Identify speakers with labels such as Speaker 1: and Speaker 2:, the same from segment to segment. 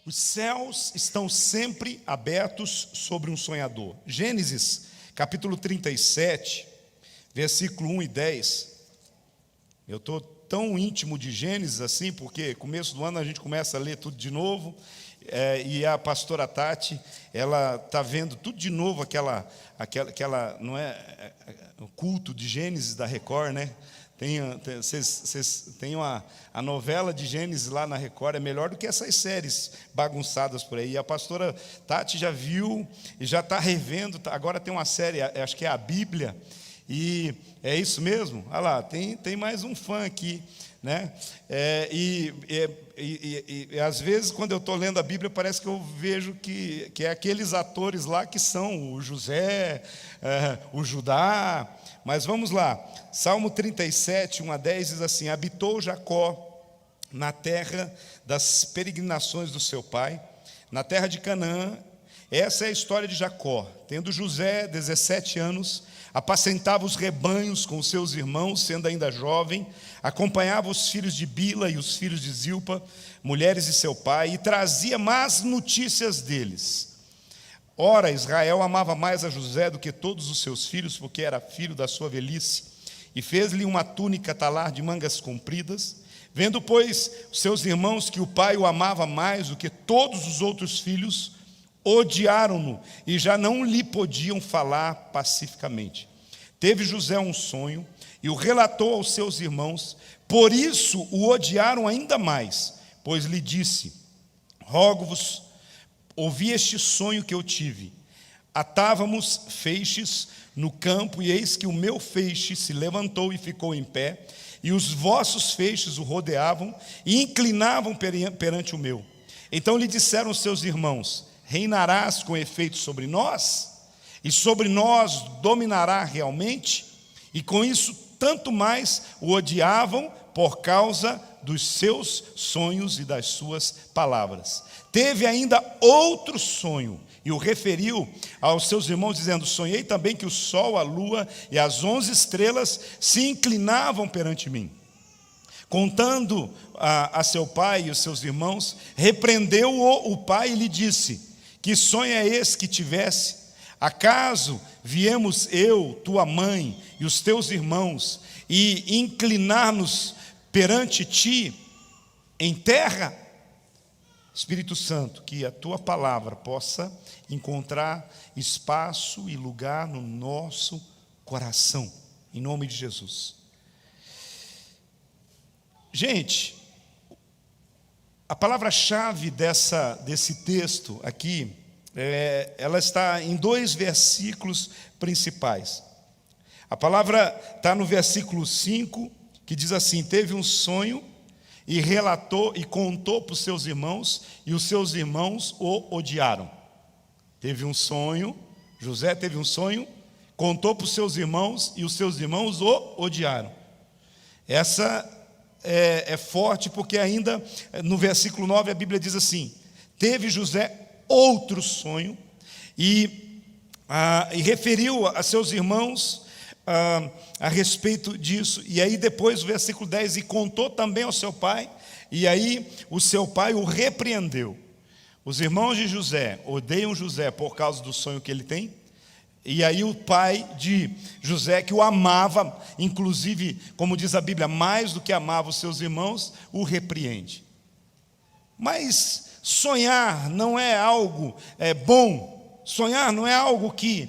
Speaker 1: Os céus estão sempre abertos sobre um sonhador. Gênesis, capítulo 37, versículo 1 e 10. Eu estou tão íntimo de Gênesis assim, porque começo do ano a gente começa a ler tudo de novo, e a pastora Tati, ela está vendo tudo de novo, aquela não é, o culto de Gênesis da Record, né? Vocês têm a novela de Gênesis lá na Record, é melhor do que essas séries bagunçadas por aí. E a pastora Tati já viu e já está revendo. Agora tem uma série, acho que é a Bíblia, e é isso mesmo? Olha lá, tem mais um fã aqui, né? E às vezes, quando eu estou lendo a Bíblia, parece que eu vejo que é aqueles atores lá que são o José, o Judá. Mas vamos lá, Salmo 37, 1 a 10 diz assim: habitou Jacó na terra das peregrinações do seu pai, na terra de Canaã. Essa é a história de Jacó. Tendo José 17 anos, apacentava os rebanhos com os seus irmãos, sendo ainda jovem, acompanhava os filhos de Bila e os filhos de Zilpa, mulheres de seu pai, e trazia más notícias deles. Ora, Israel amava mais a José do que todos os seus filhos, porque era filho da sua velhice, e fez-lhe uma túnica talar de mangas compridas. Vendo, pois, os seus irmãos que o pai o amava mais do que todos os outros filhos, odiaram-no e já não lhe podiam falar pacificamente. Teve José um sonho e o relatou aos seus irmãos, por isso o odiaram ainda mais, pois lhe disse: rogo-vos, ouvi este sonho que eu tive. Atávamos feixes no campo, e eis que o meu feixe se levantou e ficou em pé, e os vossos feixes o rodeavam e inclinavam perante o meu. Então lhe disseram seus irmãos: reinarás com efeito sobre nós? E sobre nós dominará realmente? E com isso tanto mais o odiavam por causa dos seus sonhos e das suas palavras. Teve ainda outro sonho, e o referiu aos seus irmãos, dizendo: sonhei também que o sol, a lua e as 11 estrelas se inclinavam perante mim. Contando a seu pai e os seus irmãos, repreendeu-o o pai e lhe disse: que sonho é esse que tivesse? Acaso viemos eu, tua mãe e os teus irmãos, e inclinar-nos perante ti em terra? Espírito Santo, que a tua palavra possa encontrar espaço e lugar no nosso coração, em nome de Jesus. Gente, a palavra-chave desse texto aqui, ela está em 2 versículos principais. A palavra está no versículo 5, que diz assim: teve um sonho e relatou e contou para os seus irmãos, e os seus irmãos o odiaram. Teve um sonho, José teve um sonho, contou para os seus irmãos, e os seus irmãos o odiaram. Essa é forte, porque ainda no versículo 9 a Bíblia diz assim: teve José outro sonho, e referiu a seus irmãos a respeito disso. E aí depois o versículo 10: e contou também ao seu pai, e aí o seu pai o repreendeu. Os irmãos de José odeiam José por causa do sonho que ele tem, e aí o pai de José, que o amava, inclusive, como diz a Bíblia, mais do que amava os seus irmãos, o repreende. Mas sonhar não é algo bom. Sonhar não é algo que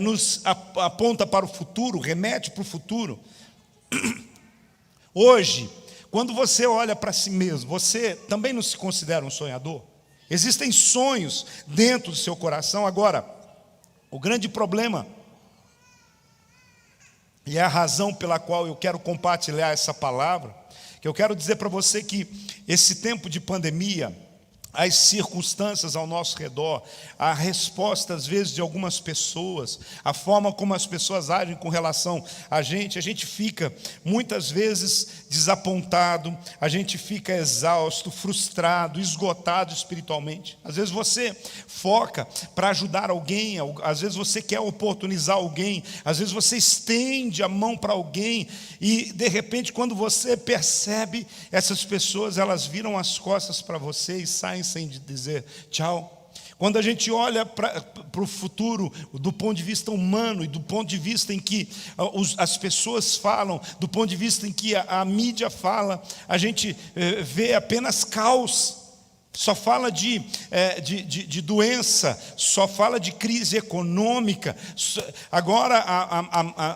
Speaker 1: nos aponta para o futuro, remete para o futuro. Hoje, quando você olha para si mesmo, você também não se considera um sonhador? Existem sonhos dentro do seu coração. Agora, o grande problema, e é a razão pela qual eu quero compartilhar essa palavra, que eu quero dizer para você que esse tempo de pandemia, as circunstâncias ao nosso redor, a resposta às vezes de algumas pessoas, a forma como as pessoas agem com relação a gente fica muitas vezes desapontado, a gente fica exausto, frustrado, esgotado espiritualmente. Às vezes você foca para ajudar alguém, às vezes você quer oportunizar alguém, às vezes você estende a mão para alguém, e de repente, quando você percebe, essas pessoas, elas viram as costas para você e saem saem sem dizer tchau. Quando a gente olha para o futuro do ponto de vista humano e do ponto de vista em que as pessoas falam, do ponto de vista em que a mídia fala, a gente vê apenas caos. Só fala de doença, só fala de crise econômica. Agora,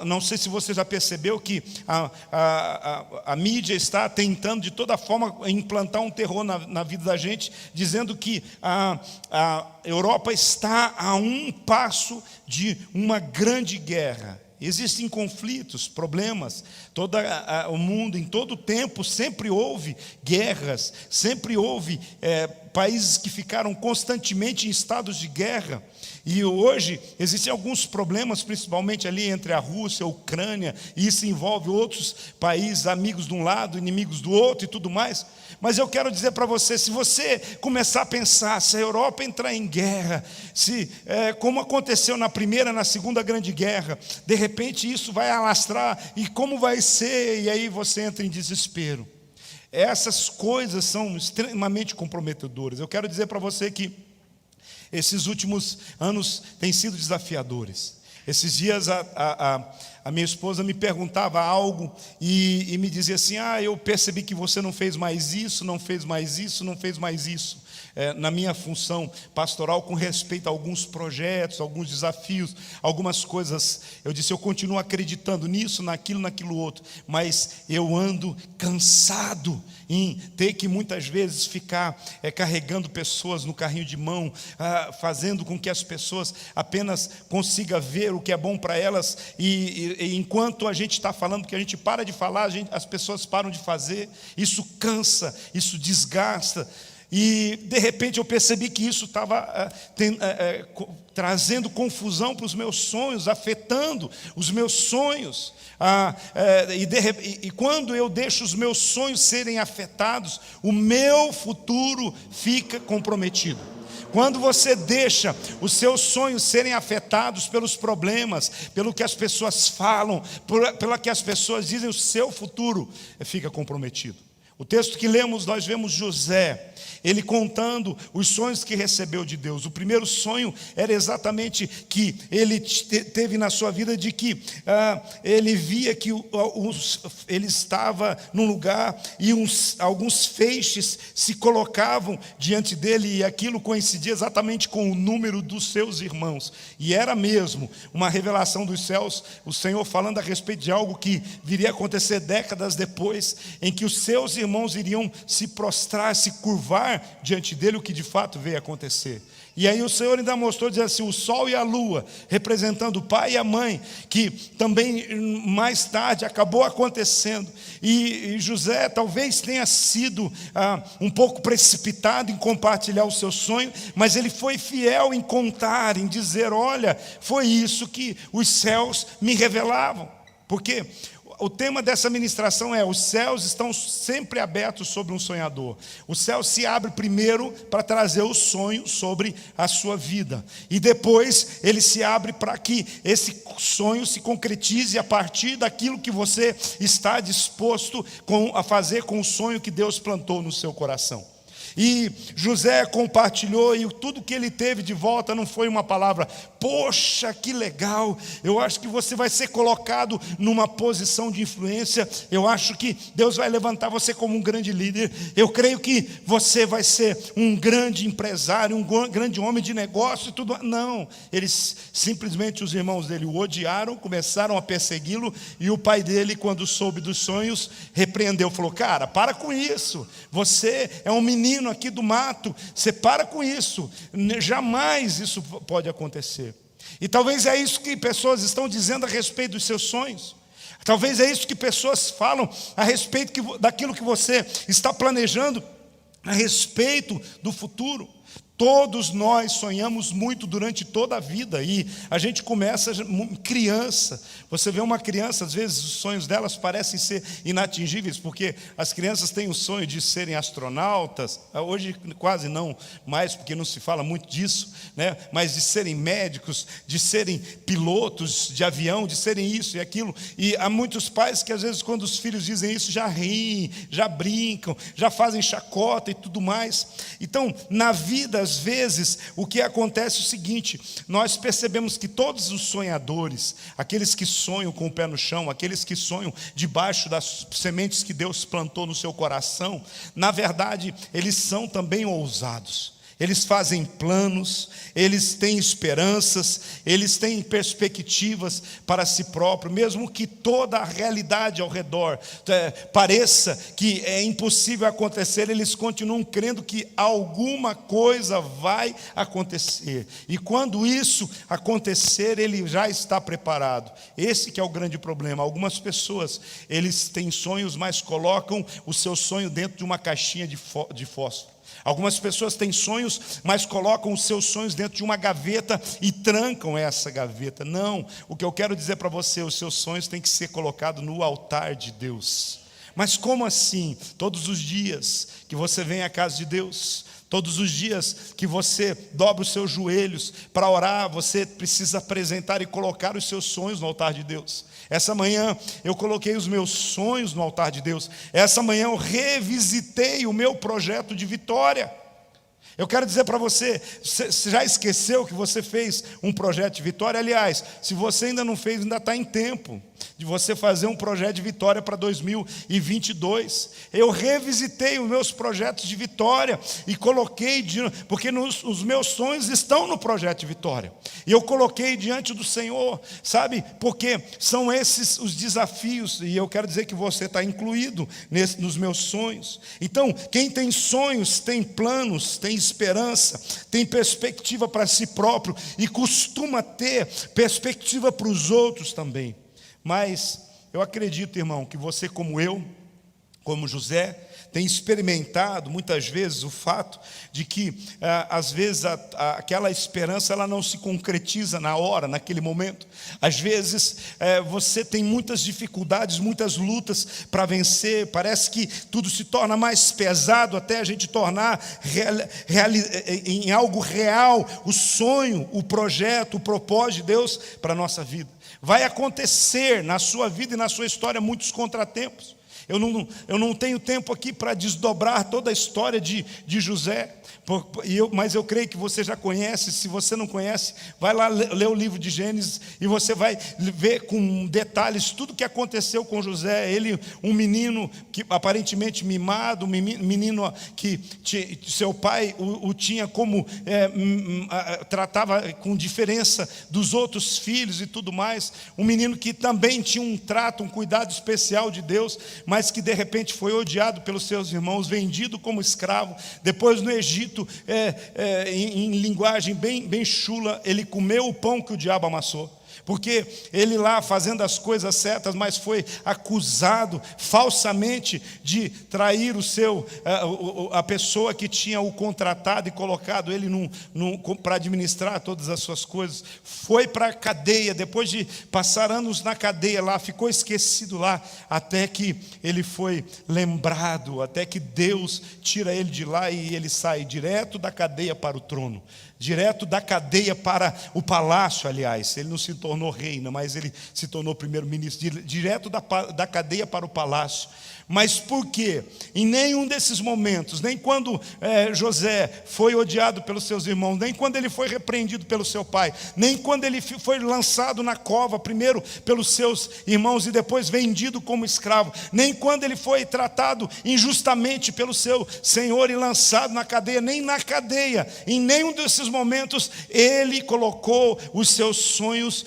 Speaker 1: não sei se você já percebeu que a mídia está tentando de toda forma implantar um terror na vida da gente, dizendo que a Europa está a um passo de uma grande guerra. Existem conflitos, problemas, todo o mundo, em todo o tempo, sempre houve guerras, sempre houve países que ficaram constantemente em estados de guerra. E hoje existem alguns problemas, principalmente ali entre a Rússia e a Ucrânia, e isso envolve outros países, amigos de um lado, inimigos do outro e tudo mais. Mas eu quero dizer para você, se você começar a pensar, se a Europa entrar em guerra, como aconteceu na Primeira, na Segunda Grande Guerra, de repente isso vai alastrar, e como vai ser? E aí você entra em desespero. Essas coisas são extremamente comprometedoras. Eu quero dizer para você que esses últimos anos têm sido desafiadores. Esses dias a minha esposa me perguntava algo e me dizia assim: eu percebi que você não fez mais isso, não fez mais isso, não fez mais isso. Na minha função pastoral, com respeito a alguns projetos, alguns desafios, algumas coisas, eu disse: eu continuo acreditando nisso, naquilo outro, mas eu ando cansado em ter que muitas vezes ficar carregando pessoas no carrinho de mão, fazendo com que as pessoas apenas consigam ver o que é bom para elas, e enquanto a gente está falando, que a gente para de falar, as pessoas param de fazer. Isso cansa, isso desgasta. E de repente eu percebi que isso estava trazendo confusão para os meus sonhos, afetando os meus sonhos. E quando eu deixo os meus sonhos serem afetados, o meu futuro fica comprometido. Quando você deixa os seus sonhos serem afetados pelos problemas, pelo que as pessoas falam, pelo que as pessoas dizem, o seu futuro fica comprometido. O texto que lemos, nós vemos José, ele contando os sonhos que recebeu de Deus. O primeiro sonho era exatamente que ele teve na sua vida, de que ele via que ele estava num lugar e alguns feixes se colocavam diante dele, e aquilo coincidia exatamente com o número dos seus irmãos. E era mesmo uma revelação dos céus, o Senhor falando a respeito de algo que viria a acontecer décadas depois, em que os seus irmãos iriam se prostrar, se curvar diante dele, o que de fato veio acontecer. E aí o Senhor ainda mostrou, dizendo assim: o sol e a lua, representando o pai e a mãe, que também mais tarde acabou acontecendo. E José talvez tenha sido um pouco precipitado em compartilhar o seu sonho, mas ele foi fiel em contar, em dizer: olha, foi isso que os céus me revelavam. Porque o tema dessa ministração é: os céus estão sempre abertos sobre um sonhador. O céu se abre primeiro para trazer o sonho sobre a sua vida, e depois ele se abre para que esse sonho se concretize a partir daquilo que você está disposto a fazer com o sonho que Deus plantou no seu coração. E José compartilhou, e tudo que ele teve de volta não foi uma palavra: poxa, que legal, eu acho que você vai ser colocado numa posição de influência, eu acho que Deus vai levantar você como um grande líder, eu creio que você vai ser um grande empresário, um grande homem de negócio e tudo. Não, eles simplesmente, os irmãos dele o odiaram, começaram a persegui-lo, e o pai dele, quando soube dos sonhos, repreendeu, falou: cara, para com isso, você é um menino aqui do mato, você para com isso, jamais isso pode acontecer. E talvez é isso que pessoas estão dizendo a respeito dos seus sonhos. Talvez é isso que pessoas falam a respeito daquilo que você está planejando a respeito do futuro. Todos nós sonhamos muito durante toda a vida, e a gente começa criança. Você vê uma criança, às vezes os sonhos delas parecem ser inatingíveis, porque as crianças têm o sonho de serem astronautas, hoje quase não mais, porque não se fala muito disso, né? Mas de serem médicos, de serem pilotos de avião, de serem isso e aquilo. E há muitos pais que às vezes quando os filhos dizem isso já riem, já brincam, já fazem chacota e tudo mais. Então, na vida, às vezes, o que acontece é o seguinte: nós percebemos que todos os sonhadores, aqueles que sonham com o pé no chão, aqueles que sonham debaixo das sementes que Deus plantou no seu coração, na verdade, eles são também ousados. Eles fazem planos, eles têm esperanças, eles têm perspectivas para si próprio, mesmo que toda a realidade ao redor pareça que é impossível acontecer, eles continuam crendo que alguma coisa vai acontecer. E quando isso acontecer, ele já está preparado. Esse que é o grande problema. Algumas pessoas, eles têm sonhos, mas colocam o seu sonho dentro de uma caixinha de fósforo. Algumas pessoas têm sonhos, mas colocam os seus sonhos dentro de uma gaveta e trancam essa gaveta. Não, o que eu quero dizer para você, os seus sonhos têm que ser colocados no altar de Deus. Mas como assim? Todos os dias que você vem à casa de Deus, todos os dias que você dobra os seus joelhos para orar, você precisa apresentar e colocar os seus sonhos no altar de Deus. Essa manhã eu coloquei os meus sonhos no altar de Deus. Essa manhã eu revisitei o meu projeto de vitória. Eu quero dizer para você, você já esqueceu que você fez um projeto de vitória? Aliás, se você ainda não fez, ainda está em tempo de você fazer um projeto de vitória para 2022. Eu revisitei os meus projetos de vitória e coloquei, porque os meus sonhos estão no projeto de vitória. E eu coloquei diante do Senhor, sabe? Porque são esses os desafios, e eu quero dizer que você está incluído nos meus sonhos. Então, quem tem sonhos, tem planos, tem esperança, tem perspectiva para si próprio e costuma ter perspectiva para os outros também. Mas eu acredito, irmão, que você, como eu, como José, tem experimentado muitas vezes o fato de que, às vezes, aquela esperança ela não se concretiza na hora, naquele momento. Às vezes, você tem muitas dificuldades, muitas lutas para vencer. Parece que tudo se torna mais pesado até a gente tornar em algo real o sonho, o projeto, o propósito de Deus para a nossa vida. Vai acontecer na sua vida e na sua história muitos contratempos. Eu não tenho tempo aqui para desdobrar toda a história de José, mas eu creio que você já conhece. Se você não conhece, vai lá ler o livro de Gênesis e você vai ver com detalhes tudo o que aconteceu com José. Ele, um menino que aparentemente mimado, um menino que seu pai o tinha como tratava com diferença dos outros filhos e tudo mais. Um menino que também tinha um trato, um cuidado especial de Deus, mas que de repente foi odiado pelos seus irmãos, vendido como escravo. Depois no Egito, em linguagem bem chula, ele comeu o pão que o diabo amassou. Porque ele lá fazendo as coisas certas, mas foi acusado falsamente de trair a pessoa que tinha o contratado e colocado ele para administrar todas as suas coisas. Foi para a cadeia, depois de passar anos na cadeia lá, ficou esquecido lá, até que ele foi lembrado, até que Deus tira ele de lá e ele sai direto da cadeia para o trono. Direto da cadeia para o palácio, aliás. Ele não se tornou rei, mas ele se tornou primeiro-ministro. Direto da cadeia para o palácio. Mas por quê? Em nenhum desses momentos, nem quando José foi odiado pelos seus irmãos, nem quando ele foi repreendido pelo seu pai, nem quando ele foi lançado na cova, primeiro pelos seus irmãos e depois vendido como escravo, nem quando ele foi tratado injustamente pelo seu senhor e lançado na cadeia, nem na cadeia, em nenhum desses momentos ele colocou os seus sonhos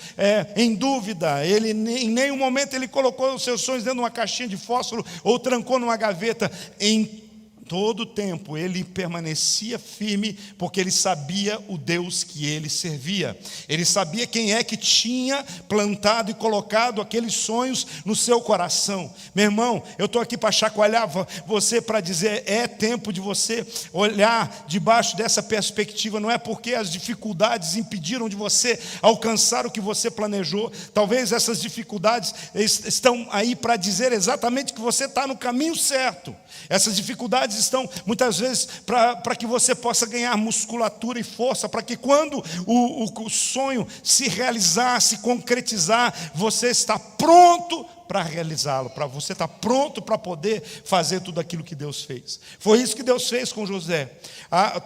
Speaker 1: em dúvida. Em nenhum momento ele colocou os seus sonhos dentro de uma caixinha de fósforo ou trancou numa gaveta. Em todo o tempo ele permanecia firme, porque ele sabia o Deus que ele servia. Ele sabia quem é que tinha plantado e colocado aqueles sonhos no seu coração. Meu irmão, eu estou aqui para chacoalhar você, para dizer, é tempo de você olhar debaixo dessa perspectiva. Não é porque as dificuldades impediram de você alcançar o que você planejou. Talvez essas dificuldades estão aí para dizer exatamente que você está no caminho certo. Essas dificuldades estão muitas vezes para que você possa ganhar musculatura e força, para que quando o sonho se realizar, se concretizar, você está pronto para realizá-lo, para você estar pronto para poder fazer tudo aquilo que Deus fez. Foi isso que Deus fez com José.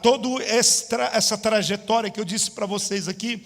Speaker 1: Toda essa trajetória que eu disse para vocês aqui,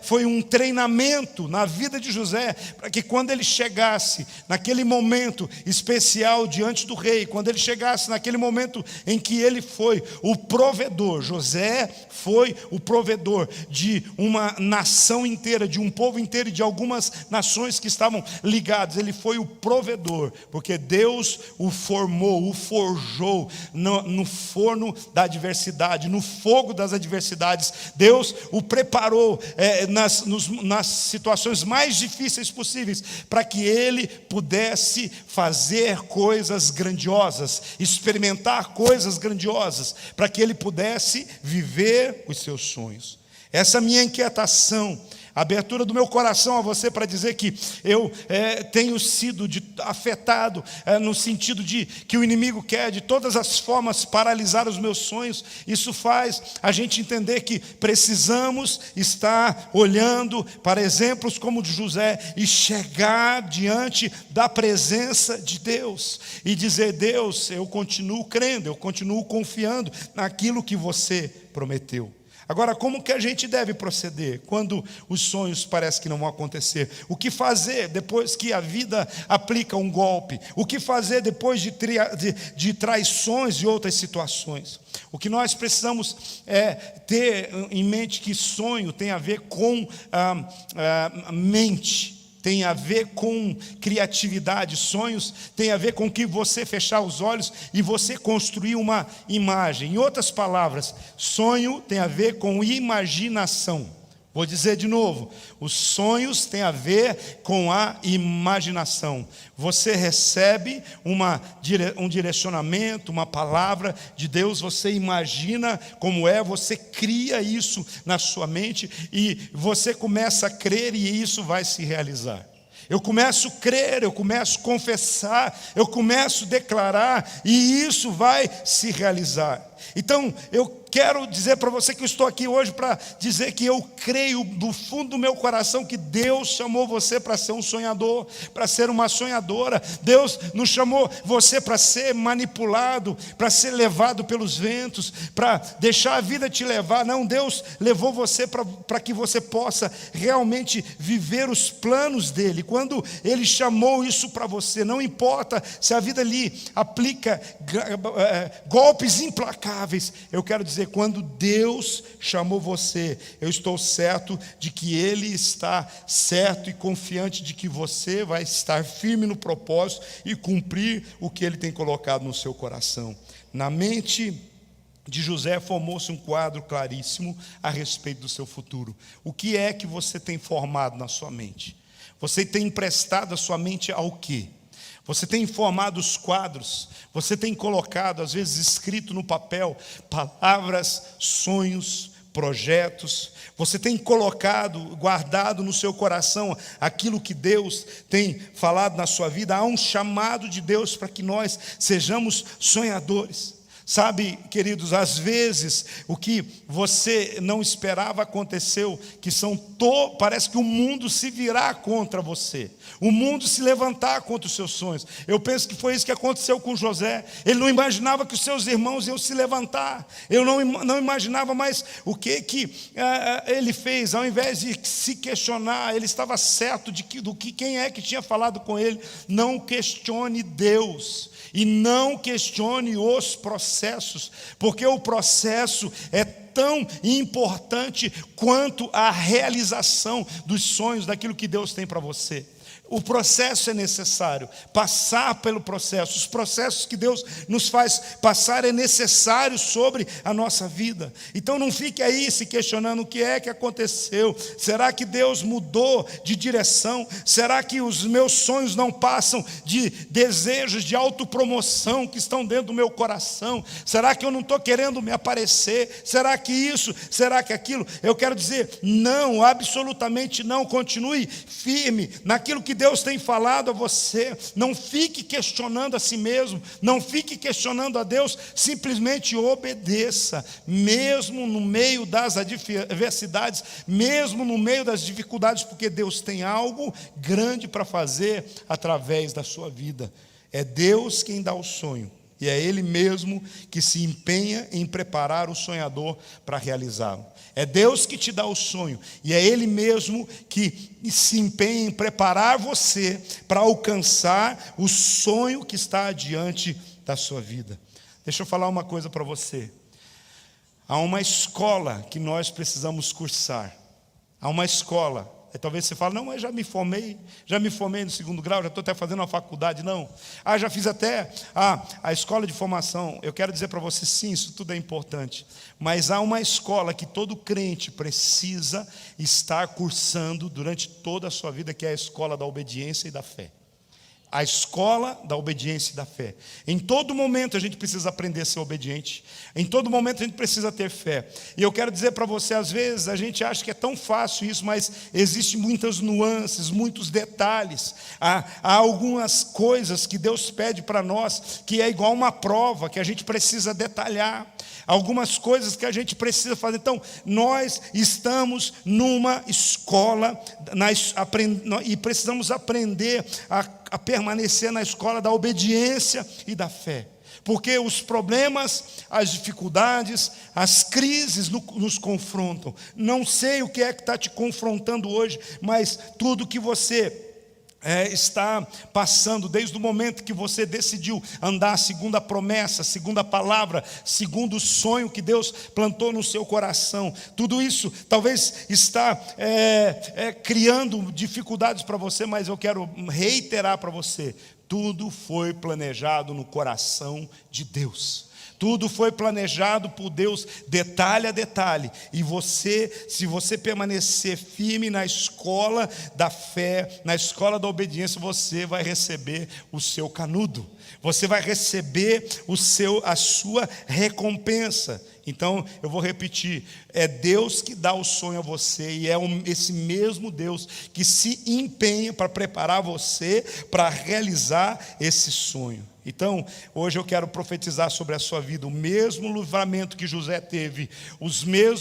Speaker 1: foi um treinamento na vida de José, para que quando ele chegasse naquele momento especial diante do rei, quando ele chegasse naquele momento em que ele foi o provedor, José foi o provedor de uma nação inteira, de um povo inteiro e de algumas nações que estavam ligadas. Ele foi o provedor, porque Deus o formou, o forjou no forno da adversidade, no fogo das adversidades. Deus o preparou nas situações mais difíceis possíveis, para que ele pudesse fazer coisas grandiosas, experimentar coisas grandiosas, para que ele pudesse viver os seus sonhos. Essa minha inquietação, a abertura do meu coração a você para dizer que eu tenho sido afetado no sentido de que o inimigo quer de todas as formas paralisar os meus sonhos. Isso faz a gente entender que precisamos estar olhando para exemplos como o de José e chegar diante da presença de Deus e dizer: Deus, eu continuo crendo, eu continuo confiando naquilo que você prometeu. Agora, como que a gente deve proceder quando os sonhos parecem que não vão acontecer? O que fazer depois que a vida aplica um golpe? O que fazer depois de traições e outras situações? O que nós precisamos ter em mente que sonho tem a ver com mente. Tem a ver com criatividade. Sonhos tem a ver com que você fechar os olhos e você construir uma imagem. Em outras palavras, sonho tem a ver com imaginação. Vou dizer de novo, os sonhos têm a ver com a imaginação. Você recebe um direcionamento, uma palavra de Deus, você imagina como você cria isso na sua mente e você começa a crer e isso vai se realizar. Eu começo a crer, eu começo a confessar, eu começo a declarar e isso vai se realizar. Então, eu quero dizer para você que eu estou aqui hoje para dizer que eu creio do fundo do meu coração que Deus chamou você para ser um sonhador, para ser uma sonhadora. Deus não chamou você para ser manipulado, para ser levado pelos ventos, para deixar a vida te levar. Não, Deus levou você para que você possa realmente viver os planos dEle. Quando Ele chamou isso para você, não importa se a vida lhe aplica golpes implacáveis, eu quero dizer, quando Deus chamou você, eu estou certo de que Ele está certo e confiante de que você vai estar firme no propósito e cumprir o que Ele tem colocado no seu coração. Na mente de José formou-se um quadro claríssimo a respeito do seu futuro. O que é que você tem formado na sua mente? Você tem emprestado a sua mente ao quê? Você tem formado os quadros, você tem colocado, às vezes escrito no papel, palavras, sonhos, projetos. Você tem colocado, guardado no seu coração aquilo que Deus tem falado na sua vida. Há um chamado de Deus para que nós sejamos sonhadores. Sabe, queridos, às vezes o que você não esperava aconteceu, que parece que o mundo se virá contra você, o mundo se levantar contra os seus sonhos. Eu penso que foi isso que aconteceu com José. Ele não imaginava que os seus irmãos iam se levantar. Eu não imaginava mais o que ele fez. Ao invés de se questionar, ele estava certo do que quem é que tinha falado com ele. Não questione Deus. E não questione os processos, porque o processo é tão importante quanto a realização dos sonhos, daquilo que Deus tem para você. O processo é necessário, passar pelo processo. Os processos que Deus nos faz passar é necessário sobre a nossa vida. Então não fique aí se questionando o que é que aconteceu. Será que Deus mudou de direção? Será que os meus sonhos não passam de desejos de autopromoção que estão dentro do meu coração? Será que eu não estou querendo me aparecer? Será que isso? Será que aquilo? Eu quero dizer, não, absolutamente não. Continue firme naquilo que Deus tem falado a você. Não fique questionando a si mesmo, não fique questionando a Deus, simplesmente obedeça, mesmo no meio das adversidades, mesmo no meio das dificuldades, porque Deus tem algo grande para fazer através da sua vida. É Deus quem dá o sonho, e é Ele mesmo que se empenha em preparar o sonhador para realizá-lo. É Deus que te dá o sonho, e é Ele mesmo que se empenha em preparar você para alcançar o sonho que está diante da sua vida. Deixa eu falar uma coisa para você. Há uma escola que nós precisamos cursar. Há uma escola. Talvez você fale, não, mas já me formei no 2º grau, já estou até fazendo uma faculdade. Não, já fiz até a escola de formação. Eu quero dizer para você, sim, isso tudo é importante, mas há uma escola que todo crente precisa estar cursando durante toda a sua vida, que é a escola da obediência e da fé. A escola da obediência e da fé. Em todo momento a gente precisa aprender a ser obediente. Em todo momento a gente precisa ter fé. E eu quero dizer para você, às vezes a gente acha que é tão fácil isso, mas existem muitas nuances, muitos detalhes. Há algumas coisas que Deus pede para nós, que é igual uma prova, que a gente precisa detalhar. Algumas coisas que a gente precisa fazer. Então, nós estamos numa escola e precisamos aprender a permanecer na escola da obediência e da fé. Porque os problemas, as dificuldades, as crises nos confrontam. Não sei o que é que está te confrontando hoje, mas tudo que você está passando, desde o momento que você decidiu andar segundo a promessa, segundo a palavra, segundo o sonho que Deus plantou no seu coração, tudo isso talvez está criando dificuldades para você, mas eu quero reiterar para você, tudo foi planejado no coração de Deus. Tudo foi planejado por Deus, detalhe a detalhe. E você, se você permanecer firme na escola da fé, na escola da obediência, você vai receber o seu canudo. Você vai receber a sua recompensa. Então, eu vou repetir, é Deus que dá o sonho a você, e é esse mesmo Deus que se empenha para preparar você para realizar esse sonho. Então, hoje eu quero profetizar sobre a sua vida o mesmo livramento que José teve,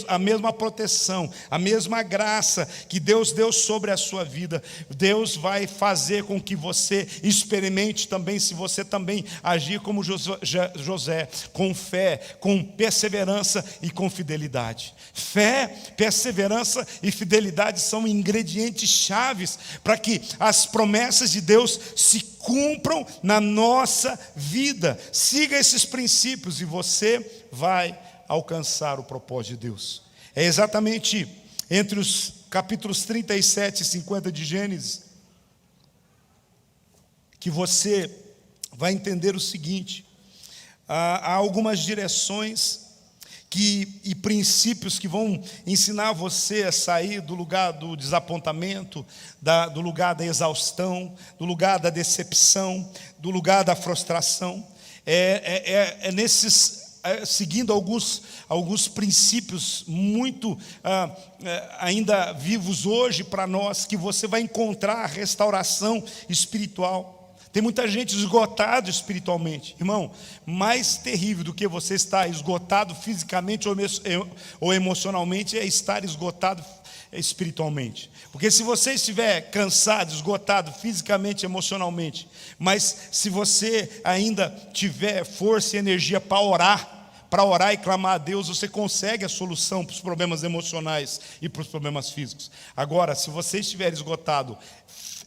Speaker 1: a mesma proteção, a mesma graça que Deus deu sobre a sua vida. Deus vai fazer com que você experimente também, se você também agir como José, com fé, com perseverança e com fidelidade. Fé, perseverança e fidelidade são ingredientes chaves para que as promessas de Deus se cumpram na nossa vida. Siga esses princípios e você vai alcançar o propósito de Deus. É exatamente entre os capítulos 37 e 50 de Gênesis que você vai entender o seguinte: há algumas direções e princípios que vão ensinar você a sair do lugar do desapontamento, do lugar da exaustão, do lugar da decepção, do lugar da frustração. Seguindo alguns princípios muito ainda vivos hoje para nós, que você vai encontrar a restauração espiritual. Tem muita gente esgotada espiritualmente. Irmão, mais terrível do que você estar esgotado fisicamente ou emocionalmente é estar esgotado espiritualmente. Porque se você estiver cansado, esgotado fisicamente, emocionalmente, mas se você ainda tiver força e energia para orar e clamar a Deus, você consegue a solução para os problemas emocionais e para os problemas físicos. Agora, se você estiver esgotado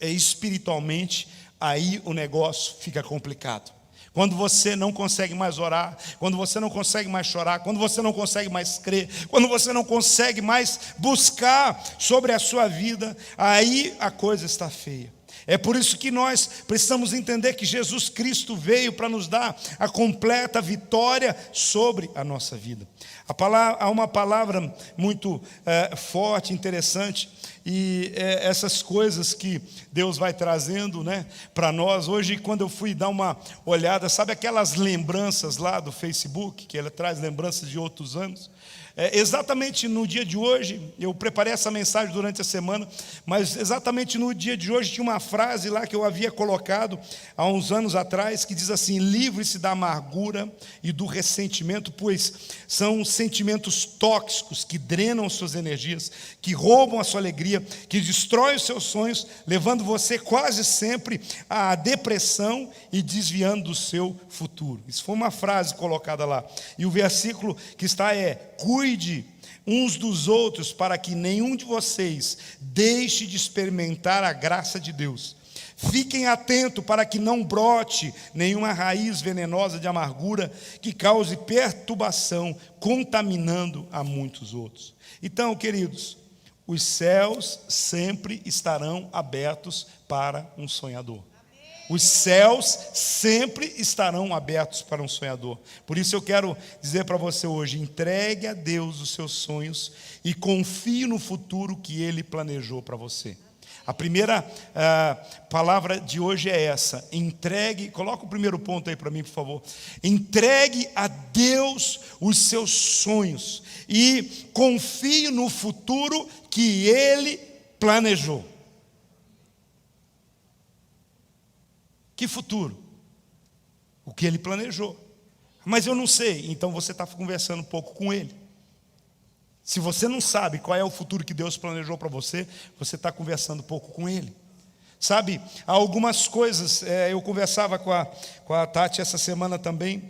Speaker 1: espiritualmente, aí o negócio fica complicado. Quando você não consegue mais orar, quando você não consegue mais chorar, quando você não consegue mais crer, quando você não consegue mais buscar sobre a sua vida, aí a coisa está feia. É por isso que nós precisamos entender que Jesus Cristo veio para nos dar a completa vitória sobre a nossa vida. Há uma palavra muito forte, interessante, e essas coisas que Deus vai trazendo, né, para nós. Hoje, quando eu fui dar uma olhada, sabe aquelas lembranças lá do Facebook, que ela traz lembranças de outros anos? Exatamente no dia de hoje, eu preparei essa mensagem durante a semana, mas exatamente no dia de hoje tinha uma frase lá que eu havia colocado há uns anos atrás, que diz assim: livre-se da amargura e do ressentimento, pois são sentimentos tóxicos que drenam suas energias, que roubam a sua alegria, que destroem os seus sonhos, levando você quase sempre à depressão e desviando do seu futuro. Isso foi uma frase colocada lá. E o versículo que está cuide uns dos outros, para que nenhum de vocês deixe de experimentar a graça de Deus. Fiquem atentos para que não brote nenhuma raiz venenosa de amargura que cause perturbação, contaminando a muitos outros. Então, queridos, os céus sempre estarão abertos para um sonhador. Os céus sempre estarão abertos para um sonhador. Por isso eu quero dizer para você hoje: entregue a Deus os seus sonhos e confie no futuro que Ele planejou para você. A primeira palavra de hoje é essa: entregue. Coloca o primeiro ponto aí para mim, por favor. Entregue a Deus os seus sonhos e confie no futuro que Ele planejou. Que futuro? O que Ele planejou. Mas eu não sei, então você está conversando um pouco com Ele. Se você não sabe qual é o futuro que Deus planejou para você, você está conversando um pouco com Ele. Sabe, há algumas coisas, eu conversava com a Tati essa semana também,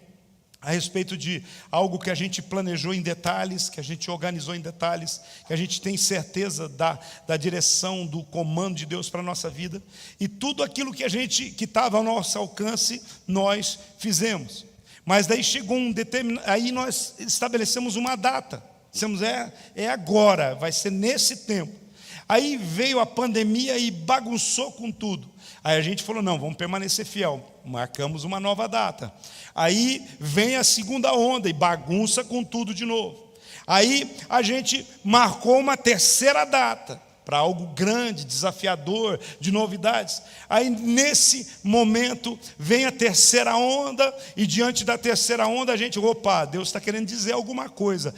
Speaker 1: a respeito de algo que a gente planejou em detalhes, que a gente organizou em detalhes, que a gente tem certeza da direção, do comando de Deus para a nossa vida, e tudo aquilo que estava ao nosso alcance, nós fizemos. Mas daí chegou aí nós estabelecemos uma data, dissemos, é agora, vai ser nesse tempo. Aí veio a pandemia e bagunçou com tudo. Aí a gente falou, não, vamos permanecer fiel, marcamos uma nova data. Aí vem a segunda onda e bagunça com tudo de novo. Aí a gente marcou uma terceira data, para algo grande, desafiador, de novidades. Aí nesse momento vem a terceira onda, e diante da terceira onda a gente, opa, Deus está querendo dizer alguma coisa,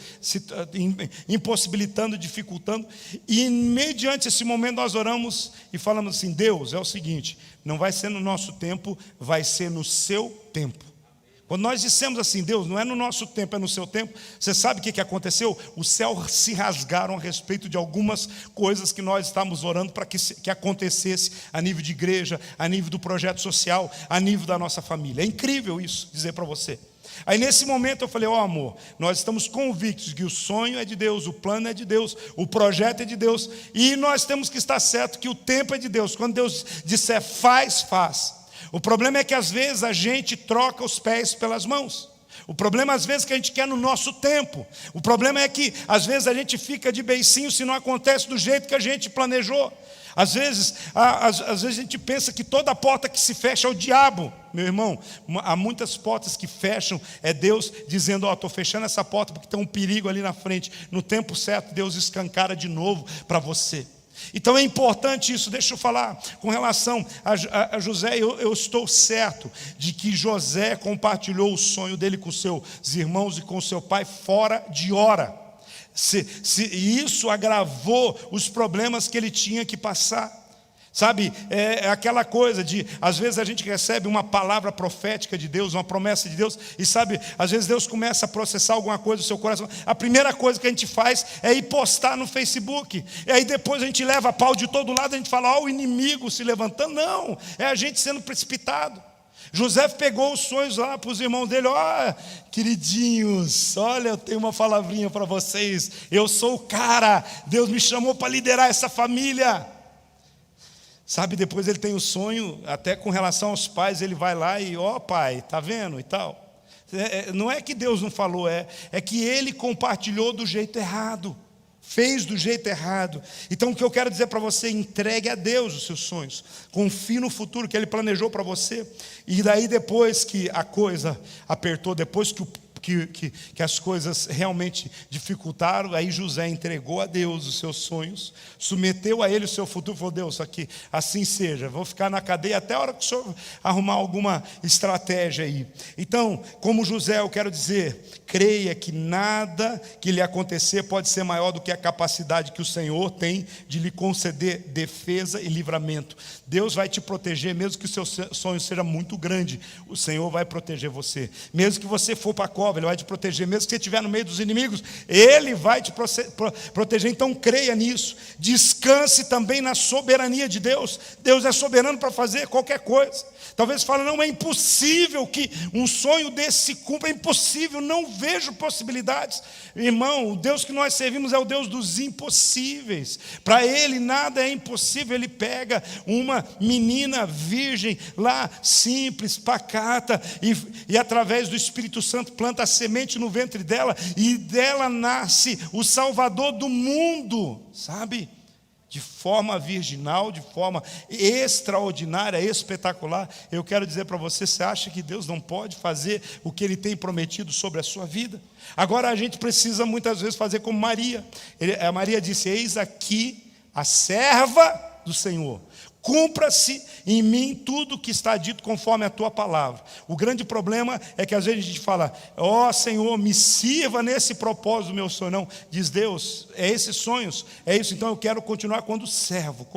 Speaker 1: impossibilitando, dificultando, e mediante esse momento nós oramos e falamos assim: Deus, é o seguinte, não vai ser no nosso tempo, vai ser no seu tempo. Quando nós dissemos assim, Deus, não é no nosso tempo, é no seu tempo, você sabe o que aconteceu? Os céus se rasgaram a respeito de algumas coisas que nós estávamos orando para que acontecesse a nível de igreja, a nível do projeto social, a nível da nossa família. É incrível isso, dizer para você. Aí nesse momento eu falei, amor, nós estamos convictos que o sonho é de Deus, o plano é de Deus, o projeto é de Deus, e nós temos que estar certo que o tempo é de Deus. Quando Deus disser faz, faz. O problema é que às vezes a gente troca os pés pelas mãos. O problema às vezes é que a gente quer no nosso tempo. O problema é que às vezes a gente fica de beicinho se não acontece do jeito que a gente planejou. Às vezes a gente pensa que toda porta que se fecha é o diabo. Meu irmão, há muitas portas que fecham, é Deus dizendo, estou fechando essa porta porque tem um perigo ali na frente. No tempo certo Deus escancara de novo para você. Então é importante isso. Deixa eu falar com relação a José. Eu estou certo de que José compartilhou o sonho dele com seus irmãos e com seu pai fora de hora. E isso agravou os problemas que ele tinha que passar. Sabe, é aquela coisa de, às vezes a gente recebe uma palavra profética de Deus, uma promessa de Deus, e sabe, às vezes Deus começa a processar alguma coisa no seu coração. A primeira coisa que a gente faz é ir postar no Facebook, e aí depois a gente leva pau de todo lado, a gente fala, o inimigo se levantando. Não, é a gente sendo precipitado. José pegou os sonhos lá para os irmãos dele, queridinhos, olha, eu tenho uma palavrinha para vocês, eu sou o cara, Deus me chamou para liderar essa família. Sabe, depois ele tem o sonho, até com relação aos pais, ele vai lá e, pai, tá vendo e tal. Não é que Deus não falou, é que ele compartilhou do jeito errado. fez do jeito errado. Então o que eu quero dizer para você, entregue a Deus os seus sonhos, confie no futuro que Ele planejou para você, e daí depois que a coisa apertou, depois que as coisas realmente dificultaram, aí José entregou a Deus os seus sonhos, submeteu a Ele o seu futuro, falou: Deus, aqui, assim seja, vou ficar na cadeia até a hora que o Senhor arrumar alguma estratégia aí. Então, como José, eu quero dizer, creia que nada que lhe acontecer pode ser maior do que a capacidade que o Senhor tem de lhe conceder defesa e livramento. Deus vai te proteger, mesmo que o seu sonho seja muito grande, o Senhor vai proteger você. Mesmo que você for para a cova, Ele vai te proteger. Mesmo que você estiver no meio dos inimigos, Ele vai te proteger. Então creia nisso. Descanse também na soberania de Deus. Deus é soberano para fazer qualquer coisa. Talvez você fale: não, é impossível que um sonho desse se cumpra. É impossível, não vejo possibilidades. Irmão, o Deus que nós servimos é o Deus dos impossíveis. Para Ele nada é impossível. Ele pega uma menina virgem lá, simples, pacata, e através do Espírito Santo planta a semente no ventre dela, e dela nasce o Salvador do mundo, sabe? De forma virginal, de forma extraordinária, espetacular. Eu quero dizer para você, você acha que Deus não pode fazer o que Ele tem prometido sobre a sua vida? Agora a gente precisa muitas vezes fazer como Maria. A Maria disse: eis aqui a serva do Senhor, cumpra-se em mim tudo o que está dito conforme a tua palavra. O grande problema é que às vezes a gente fala: ó Senhor, me sirva nesse propósito do meu sonho. Não, diz Deus, é esses sonhos, é isso. Então eu quero continuar como servo.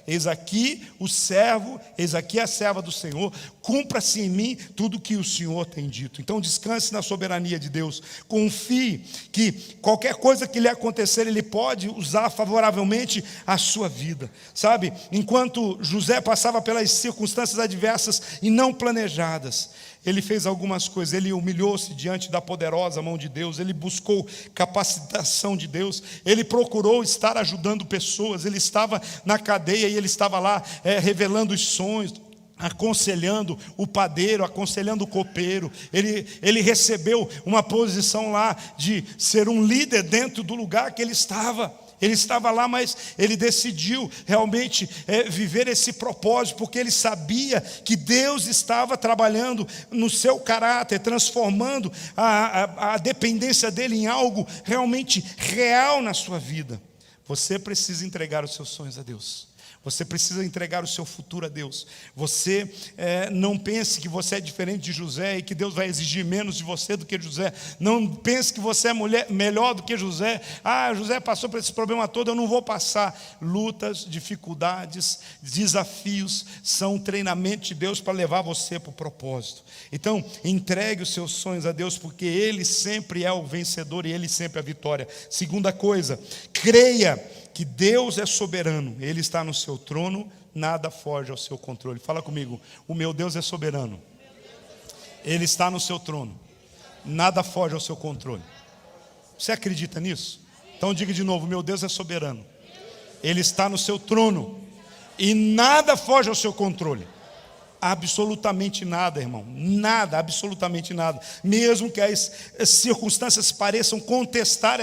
Speaker 1: Eis aqui o servo, eis aqui a serva do Senhor, cumpra-se em mim tudo o que o Senhor tem dito. Então descanse na soberania de Deus, confie que qualquer coisa que lhe acontecer, Ele pode usar favoravelmente a sua vida, sabe? Enquanto José passava pelas circunstâncias adversas e não planejadas, ele fez algumas coisas. Ele humilhou-se diante da poderosa mão de Deus, ele buscou capacitação de Deus, ele procurou estar ajudando pessoas. Ele estava na cadeia e ele estava lá revelando os sonhos, aconselhando o padeiro, aconselhando o copeiro. Ele recebeu uma posição lá de ser um líder dentro do lugar que ele estava. Ele estava lá, mas ele decidiu realmente viver esse propósito, porque ele sabia que Deus estava trabalhando no seu caráter, transformando a dependência dele em algo realmente real na sua vida. Você precisa entregar os seus sonhos a Deus. Você precisa entregar o seu futuro a Deus. Você não pense que você é diferente de José e que Deus vai exigir menos de você do que José. Não pense que você é melhor do que José. José passou por esse problema todo, eu não vou passar. Lutas, dificuldades, desafios são treinamento de Deus para levar você para o propósito. Então, entregue os seus sonhos a Deus, porque Ele sempre é o vencedor e Ele sempre é a vitória. Segunda coisa, creia que Deus é soberano, Ele está no seu trono, nada foge ao seu controle. Fala comigo: o meu Deus é soberano, Ele está no seu trono, nada foge ao seu controle. Você acredita nisso? Então diga de novo: meu Deus é soberano, Ele está no seu trono e nada foge ao seu controle. Absolutamente nada, irmão, nada, absolutamente nada. Mesmo que as circunstâncias pareçam contestar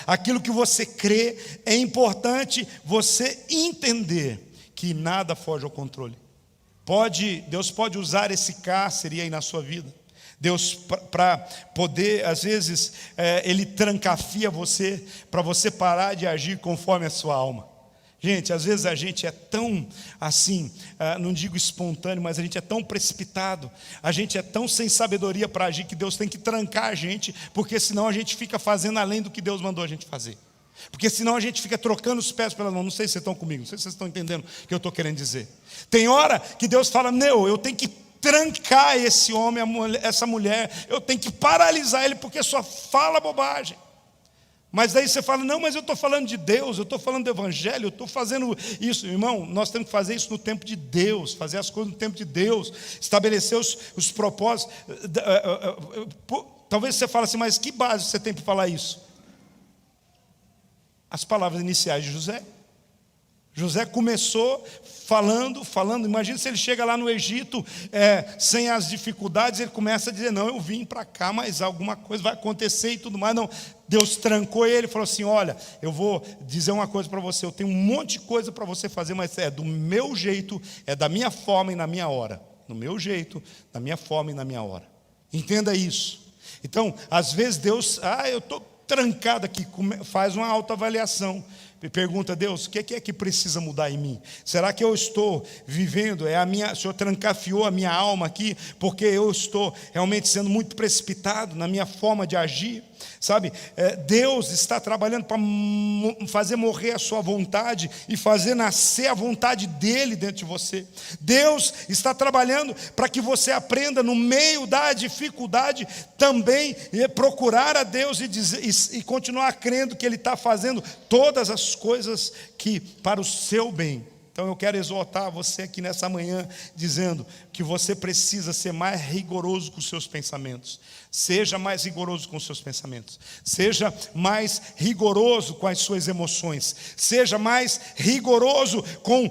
Speaker 1: aquilo que você crê, é importante você entender que nada foge ao controle. Deus pode usar esse cárcere aí na sua vida. Deus, para poder, às vezes, Ele trancafia você, para você parar de agir conforme a sua alma. Gente, às vezes a gente é tão assim, não digo espontâneo, mas a gente é tão precipitado, a gente é tão sem sabedoria para agir, que Deus tem que trancar a gente, porque senão a gente fica fazendo além do que Deus mandou a gente fazer. Porque senão a gente fica trocando os pés pela mão. Não sei se vocês estão comigo, não sei se vocês estão entendendo o que eu estou querendo dizer. Tem hora que Deus fala: não, eu tenho que trancar esse homem, essa mulher, eu tenho que paralisar ele, porque só fala bobagem. Mas daí você fala: não, mas eu estou falando de Deus, eu estou falando do Evangelho, eu estou fazendo isso. Irmão, nós temos que fazer isso no tempo de Deus, fazer as coisas no tempo de Deus, estabelecer os propósitos. Talvez você fale assim: mas que base você tem para falar isso? As palavras iniciais de José. José começou falando, imagina se ele chega lá no Egito, sem as dificuldades, ele começa a dizer, não, eu vim para cá, mas alguma coisa vai acontecer e tudo mais, não, Deus trancou ele e falou assim, olha, eu vou dizer uma coisa para você, eu tenho um monte de coisa para você fazer, mas é do meu jeito, é da minha forma e na minha hora, no meu jeito, da minha forma e na minha hora, entenda isso. Então, às vezes Deus, eu estou trancado aqui, faz uma autoavaliação, pergunta a Deus, o que é que precisa mudar em mim? Será que eu estou vivendo, o Senhor trancafiou a minha alma aqui, porque eu estou realmente sendo muito precipitado na minha forma de agir? Sabe, Deus está trabalhando para fazer morrer a sua vontade e fazer nascer a vontade dEle dentro de você. Deus está trabalhando para que você aprenda no meio da dificuldade também procurar a Deus e continuar crendo que Ele está fazendo todas as coisas que para o seu bem. Então eu quero exortar você aqui nessa manhã, dizendo que você precisa ser mais rigoroso com os seus pensamentos. Seja mais rigoroso com os seus pensamentos. Seja mais rigoroso com as suas emoções. Seja mais rigoroso com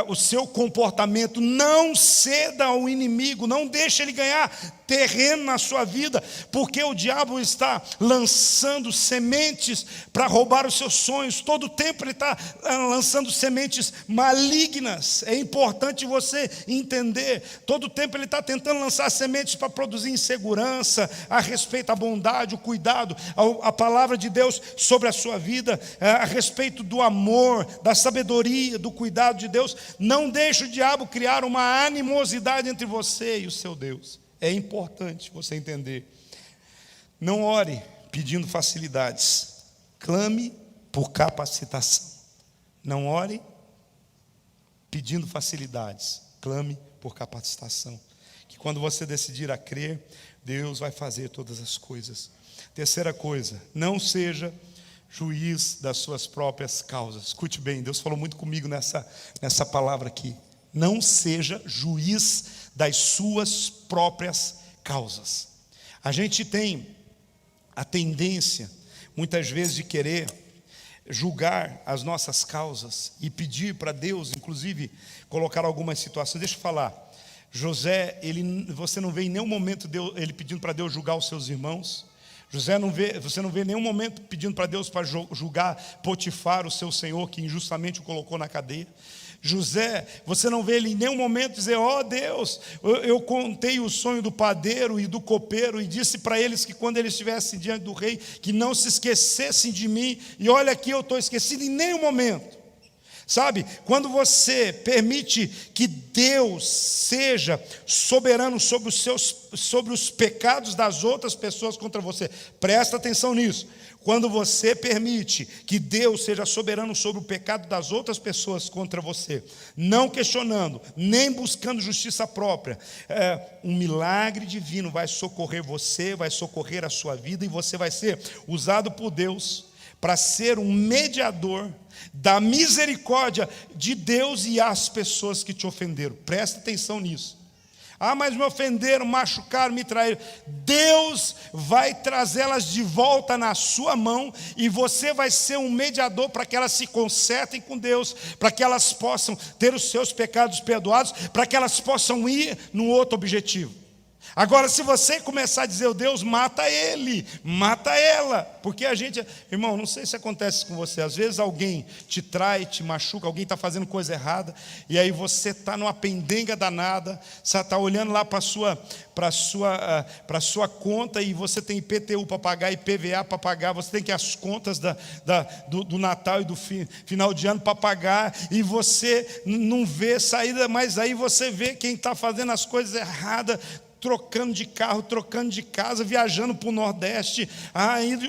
Speaker 1: o seu comportamento. Não ceda ao inimigo, não deixe ele ganhar terreno na sua vida, porque o diabo está lançando sementes para roubar os seus sonhos. Todo o tempo ele está lançando sementes malignas. É importante você entender. Todo o tempo ele está tentando lançar sementes para produzir insegurança a respeito da bondade, o cuidado, a palavra de Deus sobre a sua vida, a respeito do amor, da sabedoria, do cuidado de Deus. Não deixe o diabo criar uma animosidade entre você e o seu Deus. É importante você entender. Não ore pedindo facilidades. Clame por capacitação. Não ore pedindo facilidades. Clame por capacitação. Que quando você decidir a crer, Deus vai fazer todas as coisas. Terceira coisa, não seja juiz das suas próprias causas. Escute bem, Deus falou muito comigo nessa palavra aqui. Não seja juiz das suas próprias causas. A gente tem a tendência, muitas vezes, de querer julgar as nossas causas e pedir para Deus, inclusive, colocar algumas situações. Deixa eu falar, José, você não vê em nenhum momento ele pedindo para Deus julgar os seus irmãos. Você não vê em nenhum momento pedindo para Deus para julgar Potifar, o seu senhor, que injustamente o colocou na cadeia. José, você não vê ele em nenhum momento dizer, Deus, eu contei o sonho do padeiro e do copeiro e disse para eles que quando eles estivessem diante do rei, que não se esquecessem de mim, e olha aqui, eu estou esquecido. Em nenhum momento. Sabe, quando você permite que Deus seja soberano sobre os pecados das outras pessoas contra você, presta atenção nisso. Quando você permite que Deus seja soberano sobre o pecado das outras pessoas contra você, não questionando, nem buscando justiça própria, um milagre divino vai socorrer você, vai socorrer a sua vida, e você vai ser usado por Deus para ser um mediador da misericórdia de Deus e as pessoas que te ofenderam. Presta atenção nisso. Mas me ofenderam, machucaram, me traíram. Deus vai trazê-las de volta na sua mão, e você vai ser um mediador para que elas se consertem com Deus, para que elas possam ter os seus pecados perdoados, para que elas possam ir num outro objetivo. Agora, se você começar a dizer, Deus, mata ele, mata ela, porque a gente, irmão, não sei se acontece com você, às vezes alguém te trai, te machuca, alguém está fazendo coisa errada, e aí você está numa pendenga danada, você está olhando lá para a sua conta, e você tem IPTU para pagar, IPVA para pagar, você tem que as contas do Natal e do final de ano para pagar, e você não vê saída, mas aí você vê quem está fazendo as coisas erradas, trocando de carro, trocando de casa, viajando para o Nordeste,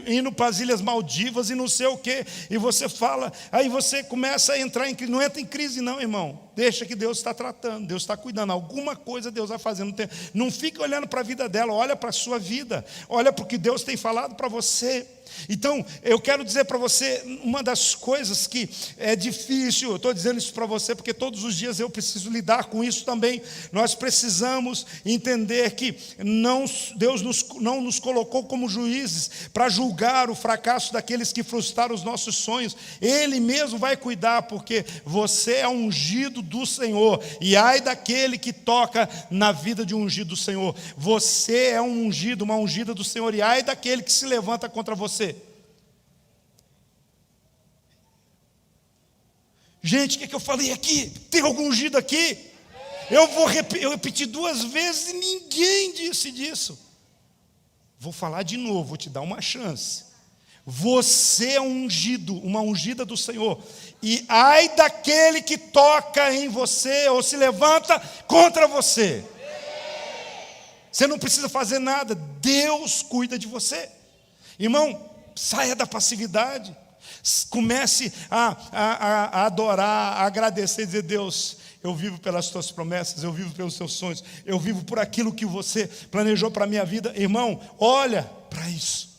Speaker 1: indo para as Ilhas Maldivas e não sei o quê, e você fala, aí você começa a entrar em crise. Não entra em crise não, irmão, deixa que Deus está tratando, Deus está cuidando, alguma coisa Deus vai fazendo. Não fique olhando para a vida dela, olha para a sua vida, olha para o que Deus tem falado para você. Então, eu quero dizer para você, uma das coisas que é difícil, eu estou dizendo isso para você porque todos os dias eu preciso lidar com isso também. Nós precisamos entender que Deus não nos colocou como juízes para julgar o fracasso daqueles que frustraram os nossos sonhos. Ele mesmo vai cuidar, porque você é ungido do Senhor, e ai daquele que toca na vida de um ungido do Senhor. Você é um ungido, uma ungida do Senhor, e ai daquele que se levanta contra você. Gente, o que eu falei aqui? Tem algum ungido aqui? Eu repeti 2 vezes e ninguém disse disso. Vou falar de novo, vou te dar uma chance. Você é um ungido, uma ungida do Senhor. E ai daquele que toca em você ou se levanta contra você. Você não precisa fazer nada, Deus cuida de você. Irmão, saia da passividade. Comece a adorar, a agradecer, dizer: Deus, eu vivo pelas tuas promessas, eu vivo pelos teus sonhos, eu vivo por aquilo que você planejou para a minha vida. Irmão, olha para isso.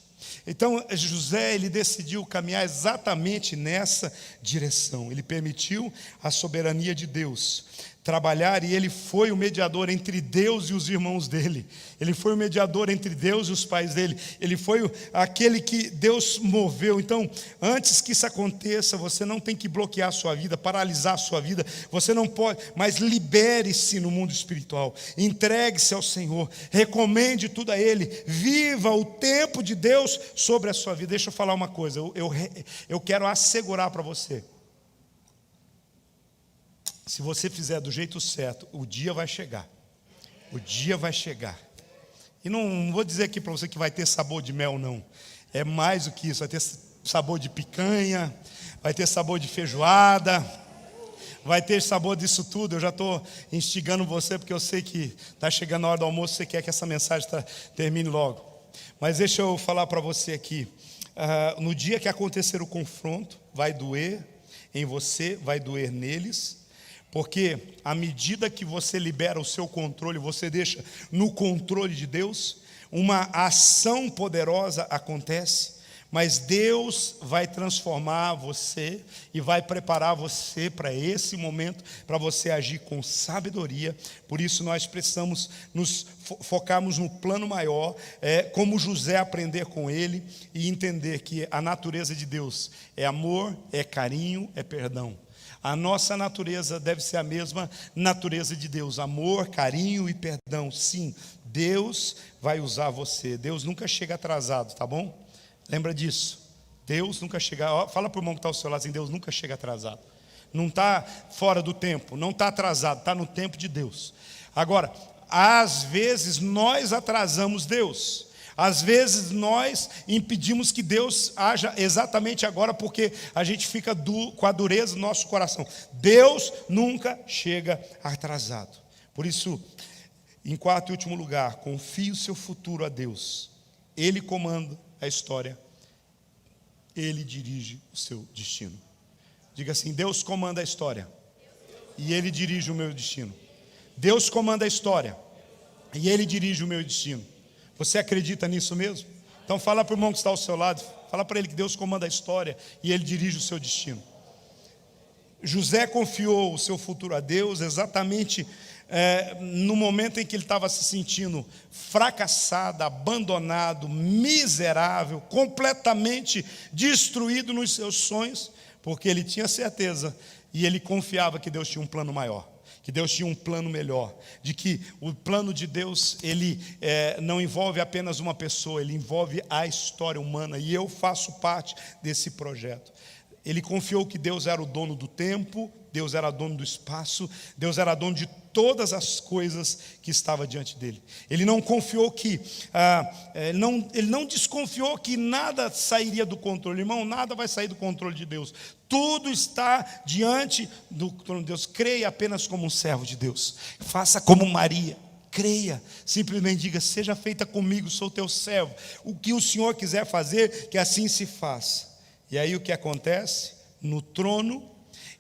Speaker 1: Então José, ele decidiu caminhar exatamente nessa direção. Ele permitiu a soberania de Deus trabalhar, e ele foi o mediador entre Deus e os irmãos dele. Ele foi o mediador entre Deus e os pais dele. Ele foi aquele que Deus moveu. Então, antes que isso aconteça, você não tem que bloquear a sua vida, paralisar a sua vida. Você não pode, mas libere-se no mundo espiritual. Entregue-se ao Senhor. Recomende tudo a Ele. Viva o tempo de Deus sobre a sua vida. Deixa eu falar uma coisa. Eu quero assegurar para você. Se você fizer do jeito certo, o dia vai chegar. O dia vai chegar. E não vou dizer aqui para você que vai ter sabor de mel, não. É mais do que isso. Vai ter sabor de picanha, vai ter sabor de feijoada, vai ter sabor disso tudo. Eu já estou instigando você, porque eu sei que está chegando a hora do almoço, você quer que essa mensagem termine logo. Mas deixa eu falar para você aqui. No dia que acontecer o confronto, vai doer em você, vai doer neles. Porque à medida que você libera o seu controle, você deixa no controle de Deus, uma ação poderosa acontece, mas Deus vai transformar você e vai preparar você para esse momento, para você agir com sabedoria. Por isso nós precisamos nos focarmos no plano maior, como José, aprender com ele e entender que a natureza de Deus é amor, é carinho, é perdão. A nossa natureza deve ser a mesma natureza de Deus: amor, carinho e perdão. Sim, Deus vai usar você. Deus nunca chega atrasado, tá bom? Lembra disso. Deus nunca chega. Fala para o irmão que está ao seu lado assim: Deus nunca chega atrasado. Não está fora do tempo, não está atrasado, está no tempo de Deus. Agora, às vezes nós atrasamos Deus. Às vezes nós impedimos que Deus haja exatamente agora, porque a gente fica com a dureza do nosso coração. Deus nunca chega atrasado. Por isso, em quarto e último lugar, confie o seu futuro a Deus. Ele comanda a história, Ele dirige o seu destino. Diga assim: Deus comanda a história e Ele dirige o meu destino. Deus comanda a história e Ele dirige o meu destino. Você acredita nisso mesmo? Então fala para o irmão que está ao seu lado, fala para ele que Deus comanda a história e Ele dirige o seu destino. José confiou o seu futuro a Deus exatamente no momento em que ele estava se sentindo fracassado, abandonado, miserável, completamente destruído nos seus sonhos, porque ele tinha certeza e ele confiava que Deus tinha um plano maior, que Deus tinha um plano melhor, de que o plano de Deus, ele não envolve apenas uma pessoa, ele envolve a história humana, e eu faço parte desse projeto. Ele confiou que Deus era o dono do tempo, Deus era dono do espaço, Deus era dono de todas as coisas que estavam diante dele. Ele não confiou que, ele não desconfiou que nada sairia do controle. Irmão, nada vai sair do controle de Deus. Tudo está diante do trono de Deus. Creia apenas como um servo de Deus. Faça como Maria. Creia, simplesmente diga: seja feita comigo, sou teu servo. O que o Senhor quiser fazer, que assim se faça. E aí o que acontece? No trono,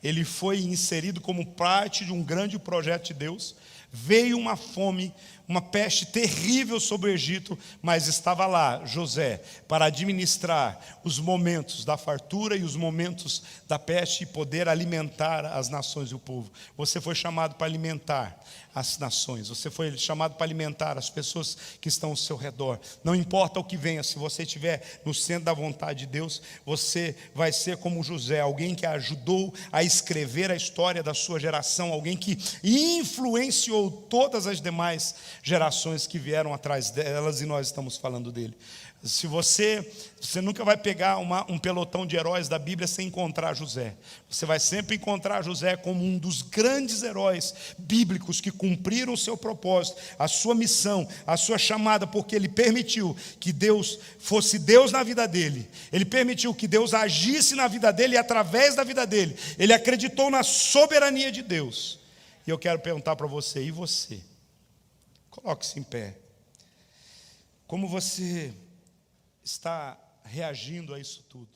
Speaker 1: ele foi inserido como parte de um grande projeto de Deus. Veio uma fome, uma peste terrível sobre o Egito, mas estava lá José para administrar os momentos da fartura e os momentos da peste e poder alimentar as nações e o povo. Você foi chamado para alimentar as nações, você foi chamado para alimentar as pessoas que estão ao seu redor. Não importa o que venha, se você estiver no centro da vontade de Deus, você vai ser como José, alguém que ajudou a escrever a história da sua geração, alguém que influenciou todas as demais gerações que vieram atrás delas, e nós estamos falando dele. Se você nunca vai pegar um pelotão de heróis da Bíblia sem encontrar José. Você vai sempre encontrar José como um dos grandes heróis bíblicos que cumpriram o seu propósito, a sua missão, a sua chamada, porque ele permitiu que Deus fosse Deus na vida dele. Ele permitiu que Deus agisse na vida dele e através da vida dele. Ele acreditou na soberania de Deus. E eu quero perguntar para você, e você? Coloque-se em pé. Como você está reagindo a isso tudo?